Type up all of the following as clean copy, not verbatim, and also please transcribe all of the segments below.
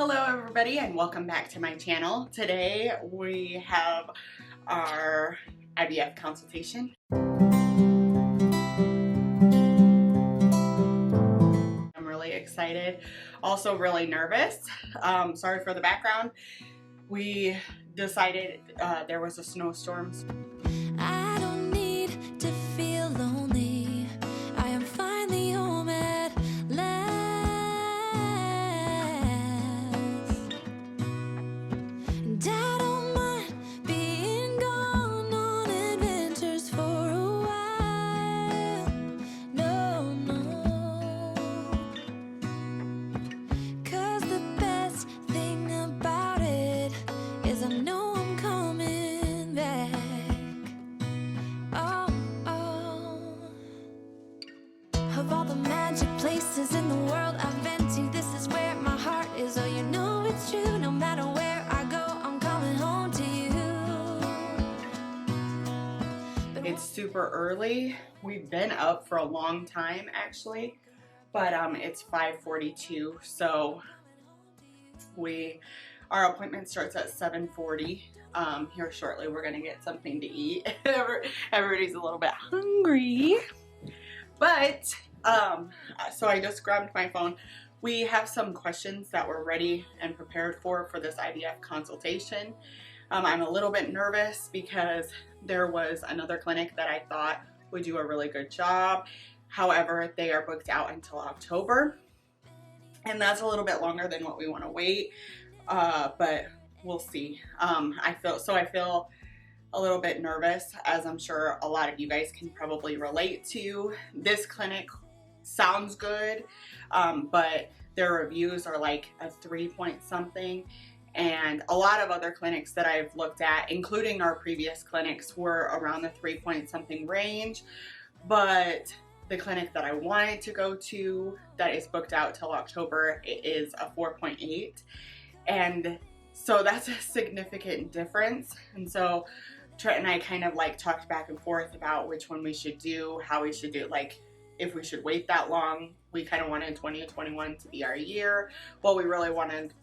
Hello everybody and welcome back to my channel. Today we have our IVF consultation. I'm really excited, also really nervous. Sorry for the background. We decided there was a snowstorm. I don't need to feel lonely. I am finally home at last. And I don't mind being gone on adventures for a while. No, no. 'Cause the best thing about it is I know I'm coming back. Of all the magic places in the world I've been to, this is where my heart is. Oh, you know it's true. No matter where I go, I'm coming home to you. It's super early. We've been up for a long time actually, but it's 5:42, so our appointment starts at 7:40. Here shortly we're gonna get something to eat. Everybody's a little bit hungry, but so I just grabbed my phone. We have some questions that we're ready and prepared for this IVF consultation. I'm a little bit nervous because there was another clinic that I thought would do a really good job. However, they are booked out until October, and that's a little bit longer than what we want to wait, but we'll see. I feel a little bit nervous, as I'm sure a lot of you guys can probably relate to. This clinic sounds good, but their reviews are like a 3-point something, and a lot of other clinics that I've looked at, including our previous clinics, were around the 3-point something range. But the clinic that I wanted to go to that is booked out till October, it is a 4.8, and so that's a significant difference. And so Trent and I kind of like talked back and forth about which one we should do, how we should do, like if we should wait that long. We kind of wanted 2021 to be our year. Well, we really wanted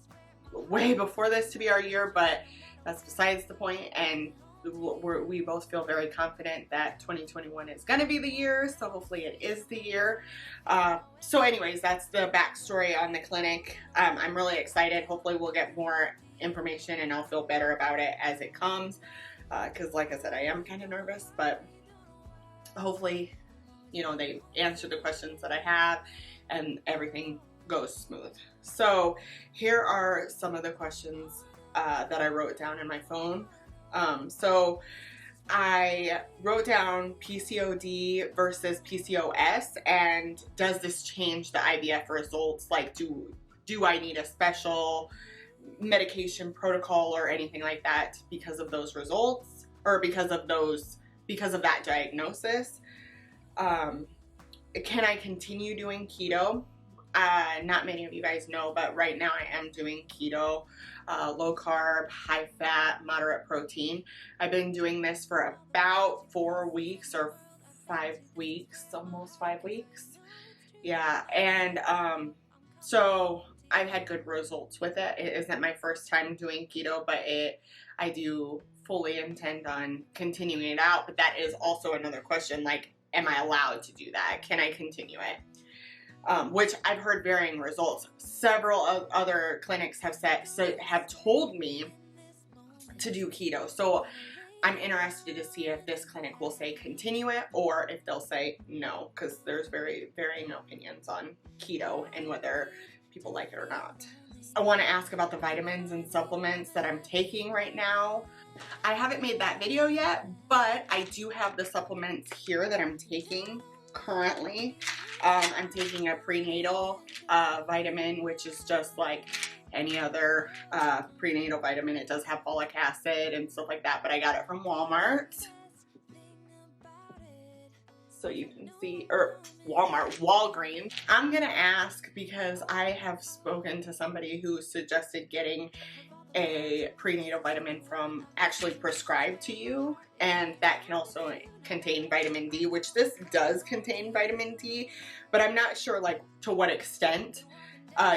way before this to be our year, but that's besides the point. And we both feel very confident that 2021 is going to be the year, so hopefully it is the year. So anyways, that's the backstory on the clinic. I'm really excited. Hopefully we'll get more information and I'll feel better about it as it comes, because like I said, I am kind of nervous, but hopefully, you know, they answer the questions that I have and everything goes smooth. So here are some of the questions that I wrote down in my phone. So I wrote down PCOD versus PCOS, and does this change the IVF results? Like, do I need a special medication protocol or anything like that because of those results, or because of that diagnosis? Can I continue doing keto? Not many of you guys know, but right now I am doing keto, low carb, high fat, moderate protein. I've been doing this for about 4 weeks or 5 weeks, almost 5 weeks. Yeah, and so I've had good results with it. It isn't my first time doing keto, but I do fully intend on continuing it out. But that is also another question, like, am I allowed to do that? Can I continue it? Which I've heard varying results. Several other clinics have told me to do keto. So I'm interested to see if this clinic will say continue it, or if they'll say no, because there's very varying opinions on keto and whether people like it or not. I want to ask about the vitamins and supplements that I'm taking right now. I haven't made that video yet, but I do have the supplements here that I'm taking currently. I'm taking a prenatal vitamin, which is just like any other prenatal vitamin. It does have folic acid and stuff like that, but I got it from Walmart. So you can see, or Walgreens. I'm gonna ask because I have spoken to somebody who suggested getting a prenatal vitamin from actually prescribed to you, and that can also contain vitamin D, which this does contain vitamin D, but I'm not sure like to what extent.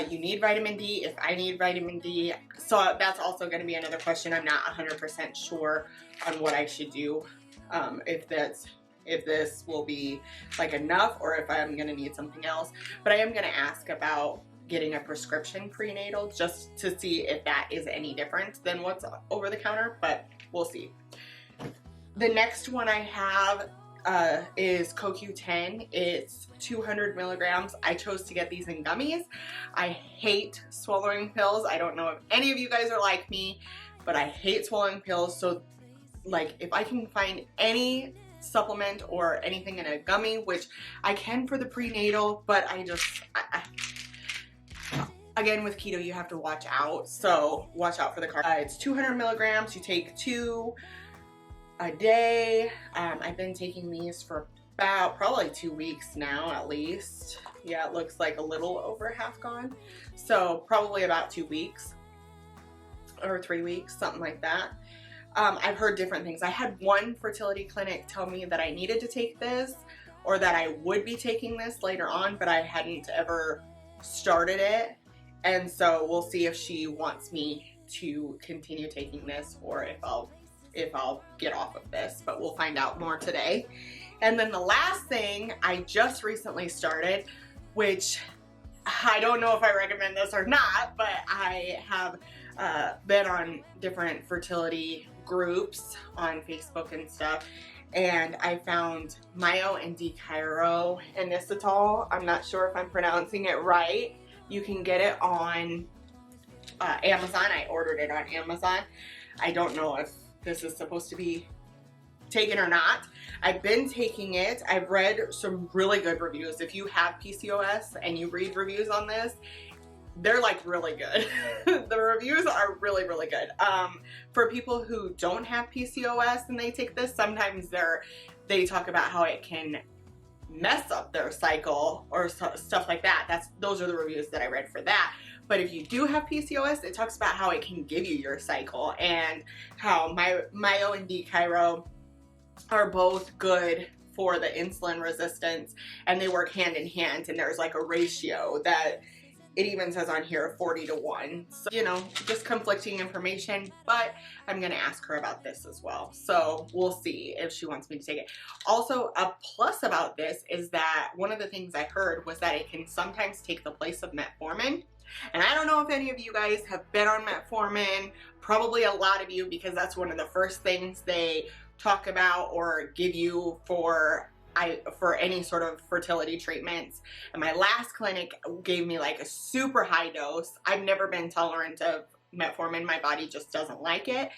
you need vitamin D, if I need vitamin D. So that's also going to be another question. I'm not 100% sure on what I should do, if this will be like enough or if I'm going to need something else. But I am going to ask about getting a prescription prenatal just to see if that is any different than what's over the counter, but we'll see. The next one I have is CoQ10. It's 200 milligrams. I chose to get these in gummies. I hate swallowing pills. I don't know if any of you guys are like me, but I hate swallowing pills. So like if I can find any supplement or anything in a gummy, which I can for the prenatal, but again, with keto, you have to watch out. So watch out for the carbs. It's 200 milligrams. You take 2 a day. I've been taking these for about probably 2 weeks now, at least. Yeah, it looks like a little over half gone. So probably about 2 weeks or 3 weeks, something like that. I've heard different things. I had one fertility clinic tell me that I needed to take this or that I would be taking this later on, but I hadn't ever started it. And so we'll see if she wants me to continue taking this or if I'll get off of this, but we'll find out more today. And then the last thing I just recently started, which I don't know if I recommend this or not, but I have been on different fertility groups on Facebook and stuff, and I found Myo and Inisitol. I'm not sure if I'm pronouncing it right. You can get it on Amazon. I ordered it on Amazon. I don't know if this is supposed to be taken or not. I've been taking it. I've read some really good reviews. If you have PCOS and you read reviews on this, they're like really good. The reviews are really, really good. For people who don't have PCOS and they take this, sometimes they talk about how it can mess up their cycle or stuff like that. Those are the reviews that I read for that. But if you do have PCOS, it talks about how it can give you your cycle and how Myo and D-Chiro are both good for the insulin resistance, and they work hand in hand, and there's like a ratio that it even says on here 40-1. So, you know, just conflicting information, but I'm gonna ask her about this as well. So we'll see if she wants me to take it. Also, a plus about this is that one of the things I heard was that it can sometimes take the place of metformin. And I don't know if any of you guys have been on metformin, probably a lot of you, because that's one of the first things they talk about or give you for any sort of fertility treatments. And my last clinic gave me like a super high dose. I've never been tolerant of metformin. My body just doesn't like it.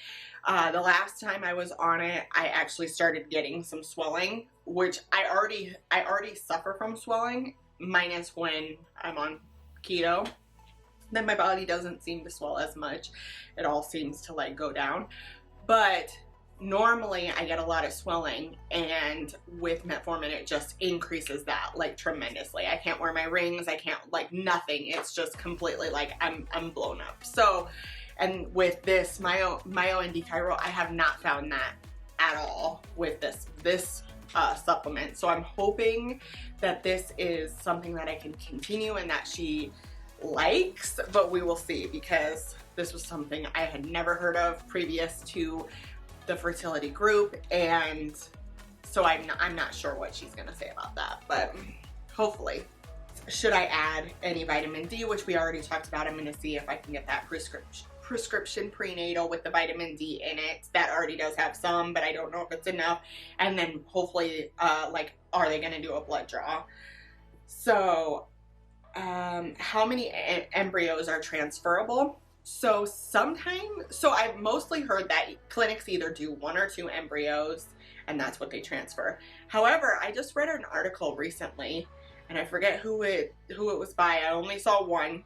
The last time I was on it, I actually started getting some swelling, which I already suffer from swelling, minus when I'm on keto. Then my body doesn't seem to swell as much. It all seems to like go down. But normally I get a lot of swelling, and with metformin it just increases that like tremendously. I can't wear my rings, I can't, like, nothing. It's just completely like I'm blown up. So, and with this Myo and D-Chiro, I have not found that at all with this supplement. So I'm hoping that this is something that I can continue and that she likes, but we will see, because this was something I had never heard of previous to the fertility group, and so I'm not sure what she's gonna say about that, but hopefully. Should I add any vitamin D, which we already talked about? I'm gonna see if I can get that prescription prenatal with the vitamin D in it. That already does have some, but I don't know if it's enough. And then hopefully, like, are they gonna do a blood draw? So how many embryos are transferable? So I've mostly heard that clinics either do 1 or 2 embryos, and that's what they transfer. However, I just read an article recently, and I forget who it was by. I only saw one,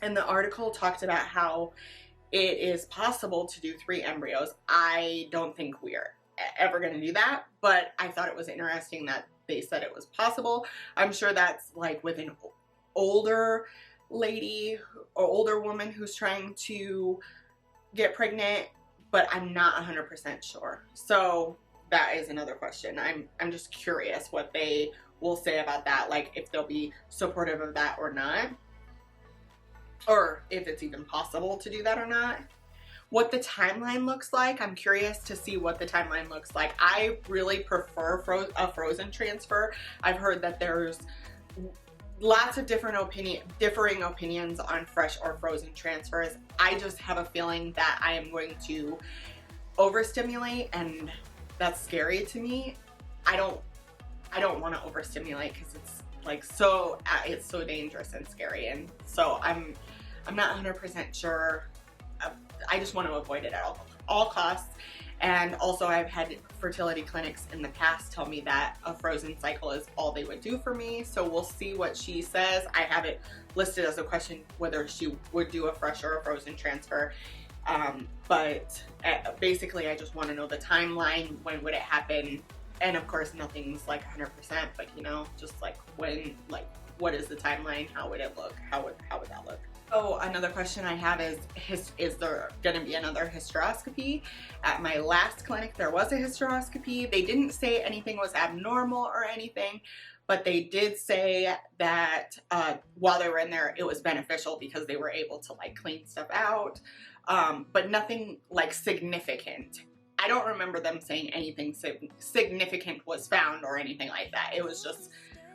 and the article talked about how it is possible to do 3 embryos. I don't think we're ever going to do that, but I thought it was interesting that they said it was possible. I'm sure that's like with an older lady or older woman who's trying to get pregnant, but I'm not 100% sure. So that is another question. I'm just curious what they will say about that, like if they'll be supportive of that or not. or if it's even possible to do that or not. What the timeline looks like, I'm curious to see what the timeline looks like. I really prefer a frozen transfer. I've heard that there's lots of differing opinions on fresh or frozen transfers. I just have a feeling that I am going to overstimulate, and that's scary to me. I don't want to overstimulate because it's like it's so dangerous and scary, and so I'm not 100% sure. I just want to avoid it at all costs. And also, I've had fertility clinics in the past tell me that a frozen cycle is all they would do for me. So we'll see what she says. I have it listed as a question whether she would do a fresh or a frozen transfer. But basically, I just want to know the timeline. When would it happen? And of course, nothing's like 100%, but you know, just like when, like, what is the timeline? How would it look? How would that look? Oh, another question I have is there going to be another hysteroscopy? At my last clinic, there was a hysteroscopy. They didn't say anything was abnormal or anything, but they did say that while they were in there, it was beneficial because they were able to like clean stuff out, but nothing like significant. I don't remember them saying anything significant was found or anything like that. It was just,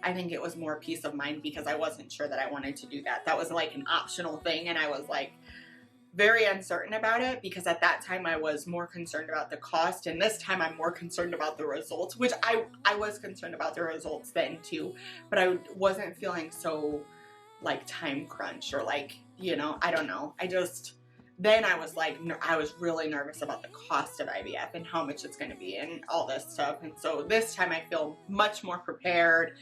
I think it was more peace of mind because I wasn't sure that I wanted to do that. That was like an optional thing, and I was like very uncertain about it because at that time I was more concerned about the cost, and this time I'm more concerned about the results, which I was concerned about the results then too, but I wasn't feeling so like time crunch or like, you know, I don't know. Then I was like, I was really nervous about the cost of IVF and how much it's going to be and all this stuff. And so this time I feel much more prepared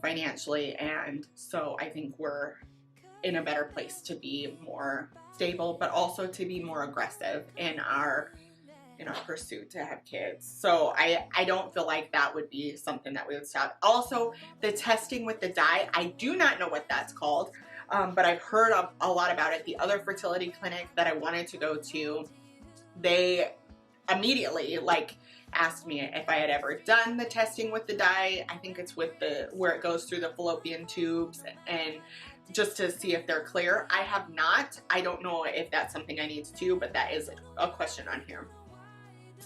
financially. And so I think we're in a better place to be more stable, but also to be more aggressive in our pursuit to have kids. So I don't feel like that would be something that we would stop. Also, the testing with the dye, I do not know what that's called. But I've heard a lot about it. The other fertility clinic that I wanted to go to, they immediately like asked me if I had ever done the testing with the dye. I think it's with where it goes through the fallopian tubes, and just to see if they're clear. I have not. I don't know if that's something I need to do, but that is a question on here.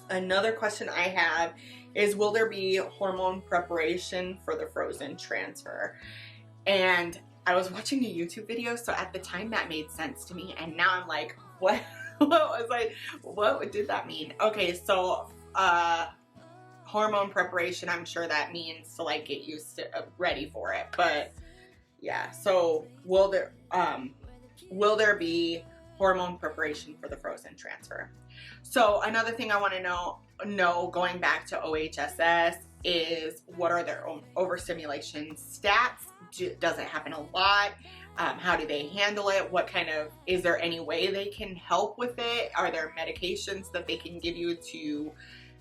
Another question I have is, will there be hormone preparation for the frozen transfer? And I was watching a YouTube video, so at the time that made sense to me, and now I'm like, what? What did that mean? Okay, so hormone preparation, I'm sure that means to like get used to ready for it, but yeah. So will there be hormone preparation for the frozen transfer? So another thing I want to know going back to OHSS is, what are their own overstimulation stats? Does it happen a lot? How do they handle it? Is there any way they can help with it? Are there medications that they can give you to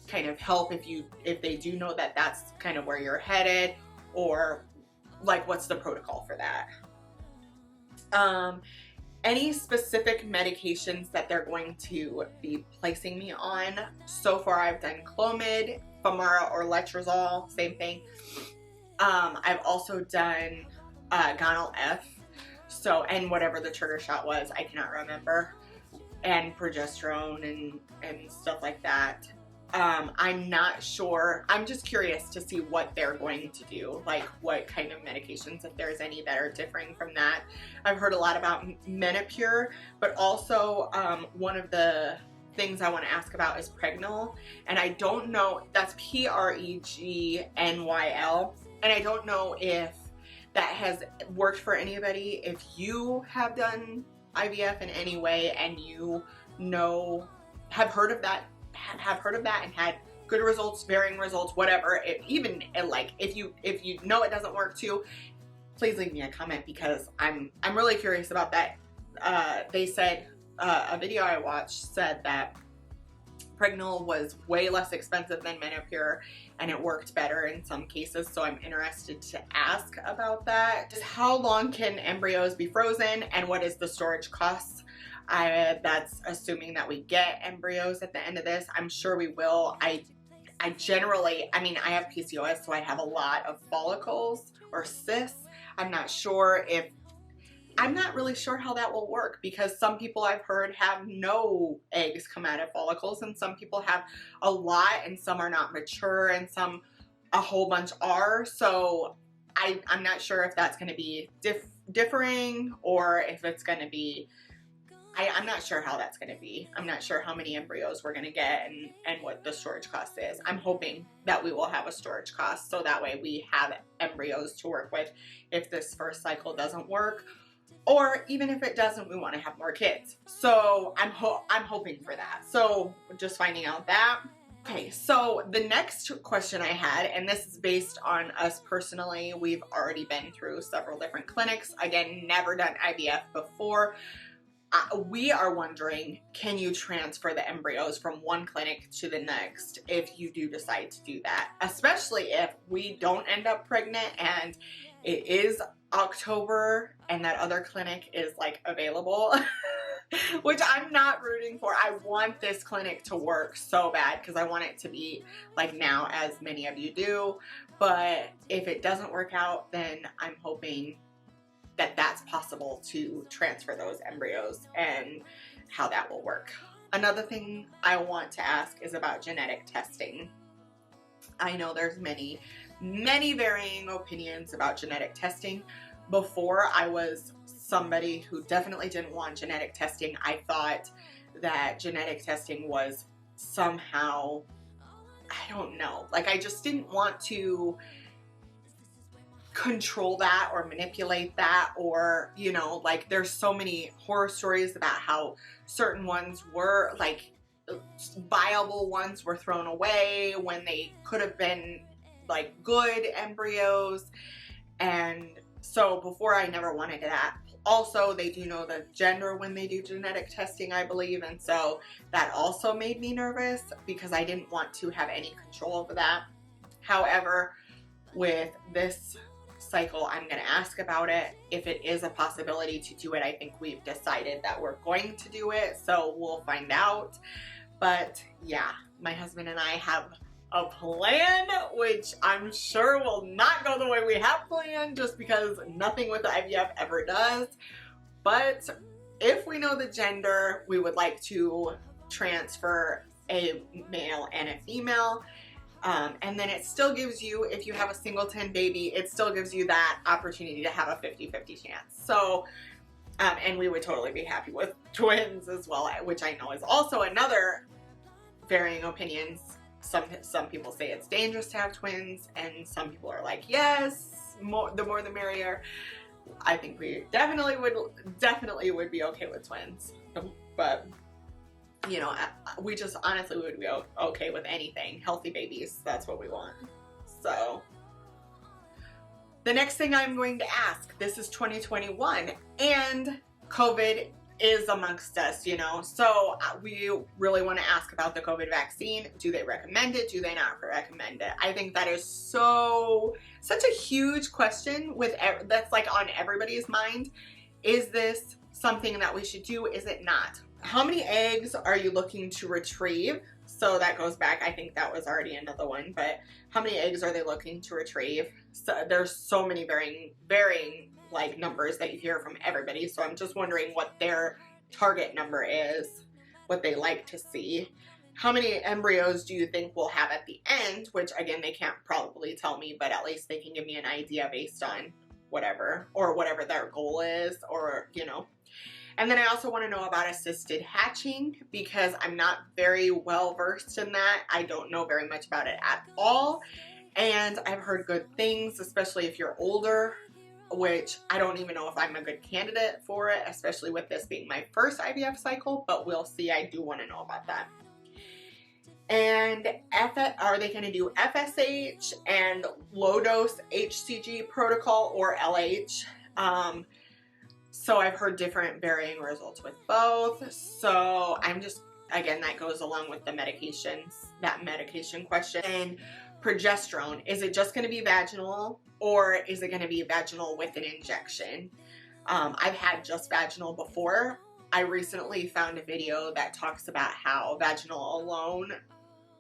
kind of help if they do know that that's kind of where you're headed? Or like, what's the protocol for that? Any specific medications that they're going to be placing me on? So far I've done Clomid, Femara, or Letrozole, same thing. I've also done Gonal F, and whatever the trigger shot was, I cannot remember, and progesterone and stuff like that. I'm not sure. I'm just curious to see what they're going to do, like what kind of medications, if there's any that are differing from that. I've heard a lot about Menopur, but also one of the things I want to ask about is Pregnol, and I don't know, that's Pregnyl, and I don't know if that has worked for anybody. If you have done IVF in any way and you have heard of that and had good results, varying results, whatever, if you know it doesn't work too, please leave me a comment, because I'm really curious about that. They said, a video I watched said that Pregnol was way less expensive than Menopur, and it worked better in some cases, so I'm interested to ask about that. Just how long can embryos be frozen, and what is the storage costs? That's assuming that we get embryos at the end of this. I'm sure we will. I have PCOS, so I have a lot of follicles or cysts. I'm not sure if I'm not really sure how that will work, because some people I've heard have no eggs come out of follicles, and some people have a lot, and some are not mature, and some a whole bunch are. So I'm not sure if that's going to be differing, or if it's going to be, I'm not sure how that's going to be. I'm not sure how many embryos we're going to get and what the storage cost is. I'm hoping that we will have a storage cost, so that way we have embryos to work with if this first cycle doesn't work. Or even if it doesn't, we want to have more kids. So I'm hoping for that. So just finding out that. Okay, so the next question I had, and this is based on us personally, we've already been through several different clinics. Again, never done IVF before. We are wondering, can you transfer the embryos from one clinic to the next if you do decide to do that? Especially if we don't end up pregnant and it is October and that other clinic is like available, which I'm not rooting for. I want this clinic to work so bad because I want it to be like now, as many of you do. But if it doesn't work out, then I'm hoping that that's possible to transfer those embryos and how that will work. Another thing I want to ask is about genetic testing. I know there's many varying opinions about genetic testing. Before, I was somebody who definitely didn't want genetic testing. I thought that genetic testing was somehow, I don't know, like I just didn't want to control that or manipulate that, or, you know, like there's so many horror stories about how certain ones were, like viable ones were thrown away when they could have been like good embryos. And so before, I never wanted that. Also, they do know the gender when they do genetic testing, I believe, and so that also made me nervous because I didn't want to have any control over that. However, with this cycle, I'm going to ask about it. If it is a possibility to do it, I think we've decided that we're going to do it, so we'll find out. But yeah, my husband and I have a plan, which I'm sure will not go the way we have planned, just because nothing with the IVF ever does. But if we know the gender, we would like to transfer a male and a female. And then it still gives you, if you have a singleton baby, it still gives you that opportunity to have a 50-50 chance. So, and we would totally be happy with twins as well, which I know is also another varying opinions. Some people say it's dangerous to have twins, and some people are like, yes, the more the merrier. I think we definitely would be okay with twins, but you know, we just honestly would be okay with anything. Healthy babies, that's what we want. So the next thing I'm going to ask, this is 2021 and COVID is amongst us, you know, so we really want to ask about the COVID vaccine. Do they recommend it? Do they not recommend it? I think that is such a huge question that's like on everybody's mind. Is this something that we should do? Is it not? How many eggs are you looking to retrieve? So that goes back, I think that was already another one, but how many eggs are they looking to retrieve? So there's so many varying like numbers that you hear from everybody. So I'm just wondering what their target number is, what they like to see. How many embryos do you think we'll have at the end? Which again, they can't probably tell me, but at least they can give me an idea based on whatever their goal is, or, you know. And then I also want to know about assisted hatching, because I'm not very well versed in that. I don't know very much about it at all. And I've heard good things, especially if you're older, which I don't even know if I'm a good candidate for it, especially with this being my first IVF cycle, but we'll see. I do want to know about that. And are they going to do FSH and low dose HCG protocol or LH? So I've heard different varying results with both. So I'm just, again, that goes along with the medications, that medication question. And progesterone, is it just going to be vaginal, or is it going to be vaginal with an injection? I've had just vaginal before. I recently found a video that talks about how vaginal alone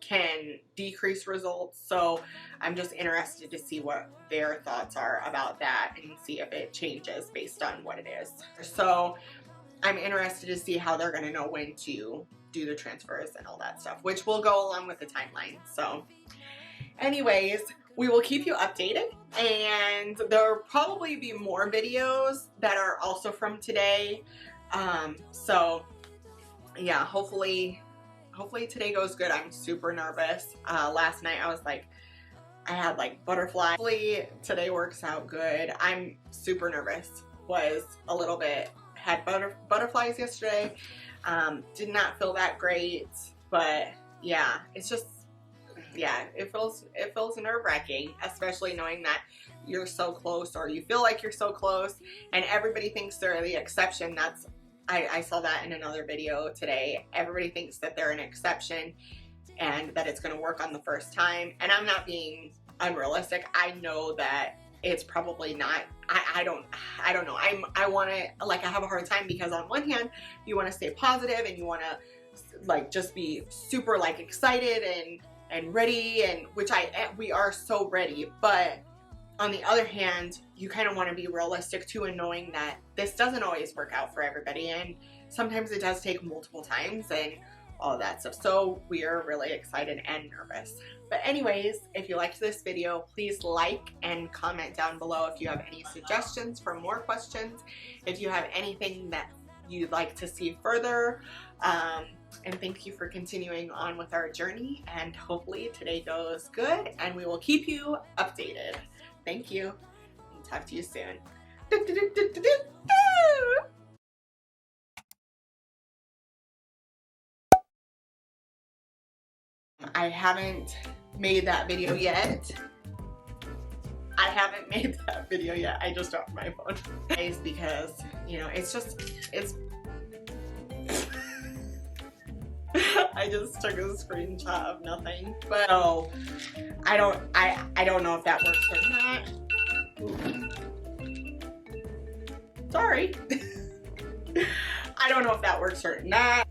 can decrease results. So I'm just interested to see what their thoughts are about that and see if it changes based on what it is. So I'm interested to see how they're going to know when to do the transfers and all that stuff, which will go along with the timeline. So anyways, we will keep you updated, and there will probably be more videos that are also from today. So yeah, hopefully today goes good. I'm super nervous. Last night I was like, I had like butterflies. Hopefully today works out good. I'm super nervous. Was a little bit, had butterflies yesterday. Did not feel that great, but yeah, it's just, yeah, it feels nerve-wracking, especially knowing that you're so close, or you feel like you're so close, and everybody thinks they're the exception. That's, I saw that in another video today. Everybody thinks that they're an exception and that it's going to work on the first time, and I'm not being unrealistic. I know that it's probably not. I don't know. I want to, like, I have a hard time because on one hand you want to stay positive and you want to like just be super like excited and ready, and which we are so ready, but on the other hand, you kind of want to be realistic too, and knowing that this doesn't always work out for everybody, and sometimes it does take multiple times and all of that stuff. So we are really excited and nervous. But anyways, if you liked this video, please like and comment down below if you have any suggestions for more questions, if you have anything that you'd like to see further. And thank you for continuing on with our journey, and hopefully today goes good, and we will keep you updated. Thank you, and talk to you soon. I haven't made that video yet. I just dropped my phone. It's because, you know, it's I just took a screenshot of nothing. But so I don't know if that works or not. Sorry. I don't know if that works or not.